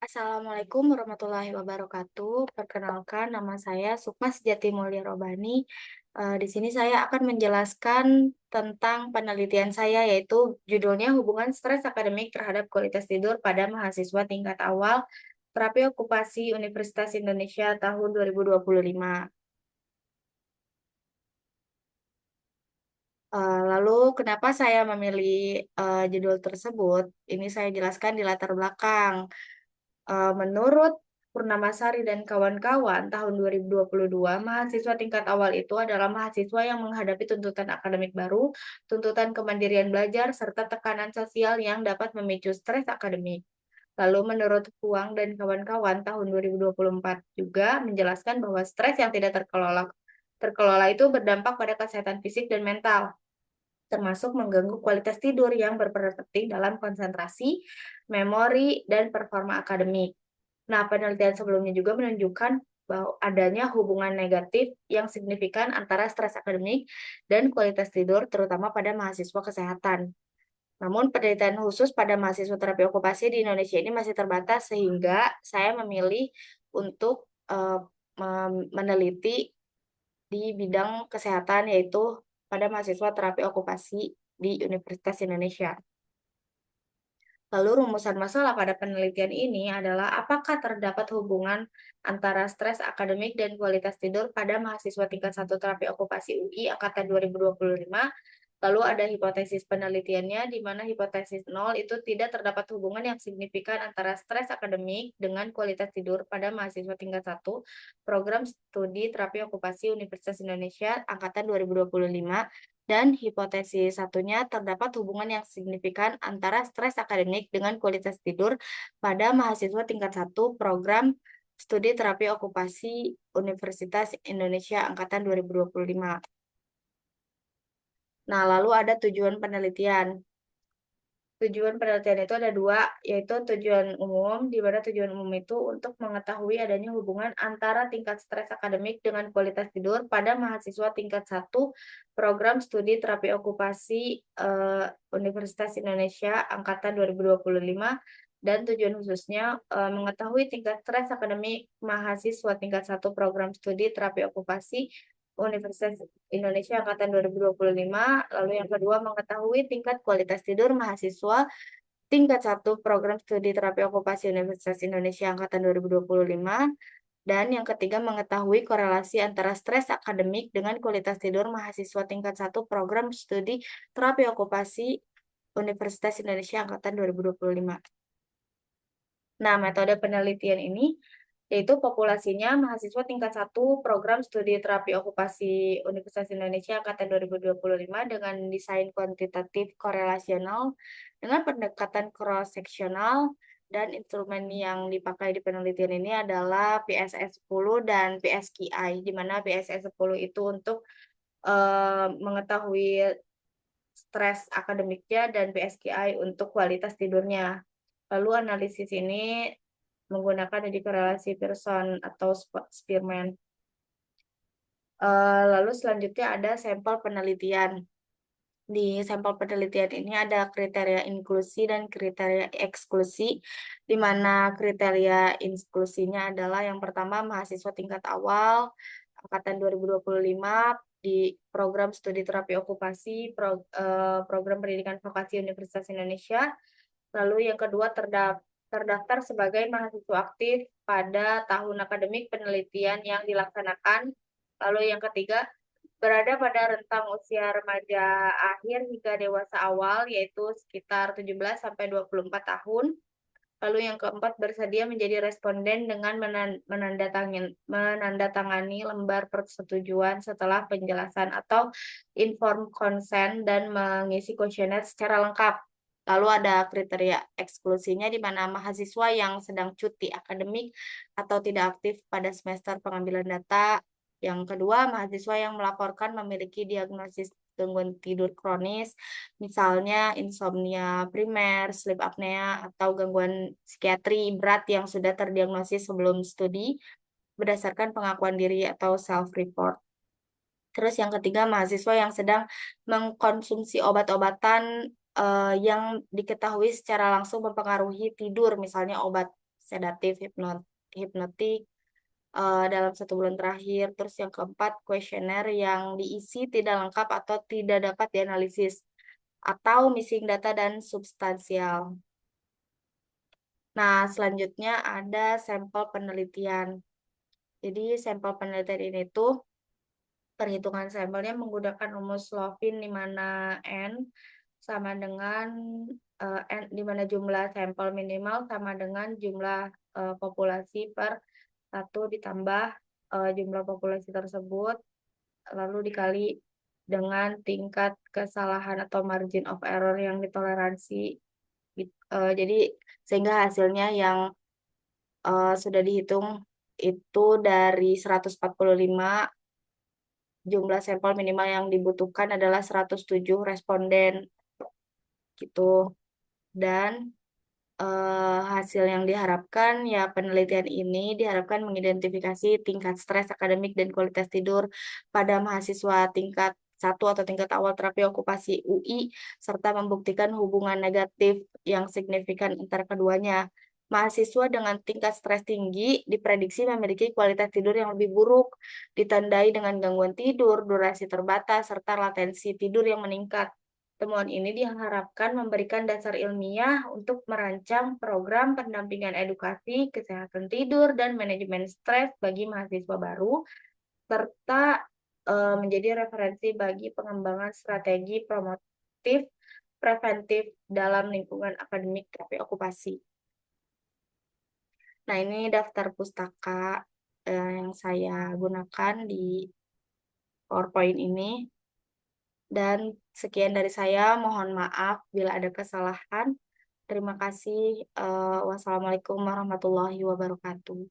Assalamualaikum warahmatullahi wabarakatuh. Perkenalkan, nama saya Sukma Sejati Mulia Robani. Di sini saya akan menjelaskan tentang penelitian saya, yaitu judulnya Hubungan Stres Akademik Terhadap Kualitas Tidur pada Mahasiswa Tingkat Awal Terapi Okupasi Universitas Indonesia tahun 2025. Lalu kenapa saya memilih judul tersebut? Ini saya jelaskan di latar belakang. Menurut Purnamasari dan kawan-kawan, tahun 2022, mahasiswa tingkat awal itu adalah mahasiswa yang menghadapi tuntutan akademik baru, tuntutan kemandirian belajar, serta tekanan sosial yang dapat memicu stres akademik. Lalu menurut Huang dan kawan-kawan, tahun 2024 juga menjelaskan bahwa stres yang tidak terkelola itu berdampak pada kesehatan fisik dan mental, termasuk mengganggu kualitas tidur yang berperan penting dalam konsentrasi, memori, dan performa akademik. Nah, penelitian sebelumnya juga menunjukkan bahwa adanya hubungan negatif yang signifikan antara stres akademik dan kualitas tidur, terutama pada mahasiswa kesehatan. Namun, penelitian khusus pada mahasiswa terapi okupasi di Indonesia ini masih terbatas, sehingga saya memilih untuk meneliti di bidang kesehatan, yaitu pada mahasiswa terapi okupasi di Universitas Indonesia. Lalu rumusan masalah pada penelitian ini adalah apakah terdapat hubungan antara stres akademik dan kualitas tidur pada mahasiswa tingkat 1 terapi okupasi UI angkatan 2025. Lalu ada hipotesis penelitiannya, di mana hipotesis 0 itu tidak terdapat hubungan yang signifikan antara stres akademik dengan kualitas tidur pada mahasiswa tingkat 1 program studi terapi okupasi Universitas Indonesia angkatan 2025. Dan hipotesis satunya, terdapat hubungan yang signifikan antara stres akademik dengan kualitas tidur pada mahasiswa tingkat 1 program studi terapi okupasi Universitas Indonesia angkatan 2025. Nah, lalu ada tujuan penelitian. Tujuan penelitian itu ada dua, yaitu tujuan umum, di mana tujuan umum itu untuk mengetahui adanya hubungan antara tingkat stres akademik dengan kualitas tidur pada mahasiswa tingkat 1 program studi terapi okupasi Universitas Indonesia angkatan 2025, dan tujuan khususnya mengetahui tingkat stres akademik mahasiswa tingkat 1 program studi terapi okupasi Universitas Indonesia angkatan 2025. Lalu yang kedua, mengetahui tingkat kualitas tidur mahasiswa tingkat 1 program studi terapi okupasi Universitas Indonesia angkatan 2025. Dan yang ketiga, mengetahui korelasi antara stres akademik dengan kualitas tidur mahasiswa tingkat 1 program studi terapi okupasi Universitas Indonesia angkatan 2025. Nah, metode penelitian ini yaitu populasinya mahasiswa tingkat 1 program studi terapi okupasi Universitas Indonesia angkatan 2025 dengan desain kuantitatif korelasional dengan pendekatan cross-seksional, dan instrumen yang dipakai di penelitian ini adalah PSS-10 dan PSQI, di mana PSS-10 itu untuk mengetahui stres akademiknya dan PSQI untuk kualitas tidurnya. Lalu analisis ini menggunakan tadi korelasi Pearson atau Spearman. Lalu selanjutnya ada sampel penelitian. Di sampel penelitian ini ada kriteria inklusi dan kriteria eksklusi, di mana kriteria inklusinya adalah yang pertama mahasiswa tingkat awal angkatan 2025 di program studi terapi okupasi program pendidikan vokasi Universitas Indonesia. Lalu yang kedua, terdaftar sebagai mahasiswa aktif pada tahun akademik penelitian yang dilaksanakan. Lalu yang ketiga, berada pada rentang usia remaja akhir hingga dewasa awal, yaitu sekitar 17-24 tahun. Lalu yang keempat, bersedia menjadi responden dengan menandatangani lembar persetujuan setelah penjelasan atau informed consent dan mengisi kuesioner secara lengkap. Lalu ada kriteria eksklusinya, di mana mahasiswa yang sedang cuti akademik atau tidak aktif pada semester pengambilan data. Yang kedua, mahasiswa yang melaporkan memiliki diagnosis gangguan tidur kronis, misalnya insomnia primer, sleep apnea, atau gangguan psikiatri berat yang sudah terdiagnosis sebelum studi berdasarkan pengakuan diri atau self-report. Terus yang ketiga, mahasiswa yang sedang mengkonsumsi obat-obatan yang diketahui secara langsung mempengaruhi tidur, misalnya obat sedatif, hipnotik dalam 1 bulan terakhir. Terus yang keempat, kuesioner yang diisi tidak lengkap atau tidak dapat dianalisis, atau missing data dan substansial. Nah, selanjutnya ada sampel penelitian. Jadi, sampel penelitian ini tuh perhitungan sampelnya menggunakan rumus Slovin di mana N sama dengan N, di mana jumlah sampel minimal sama dengan jumlah populasi per 1 ditambah jumlah populasi tersebut, lalu dikali dengan tingkat kesalahan atau margin of error yang ditoleransi. Jadi sehingga hasilnya yang sudah dihitung itu dari 145, jumlah sampel minimal yang dibutuhkan adalah 107 responden gitu. Dan hasil yang diharapkan ya, penelitian ini diharapkan mengidentifikasi tingkat stres akademik dan kualitas tidur pada mahasiswa tingkat 1 atau tingkat awal terapi okupasi UI, serta membuktikan hubungan negatif yang signifikan antara keduanya. Mahasiswa dengan tingkat stres tinggi diprediksi memiliki kualitas tidur yang lebih buruk, ditandai dengan gangguan tidur, durasi terbatas, serta latensi tidur yang meningkat. Temuan ini diharapkan memberikan dasar ilmiah untuk merancang program pendampingan edukasi, kesehatan tidur, dan manajemen stres bagi mahasiswa baru, serta menjadi referensi bagi pengembangan strategi promotif preventif dalam lingkungan akademik terapi okupasi. Nah, ini daftar pustaka yang saya gunakan di PowerPoint ini. Dan sekian dari saya, mohon maaf bila ada kesalahan. Terima kasih. Wassalamualaikum warahmatullahi wabarakatuh.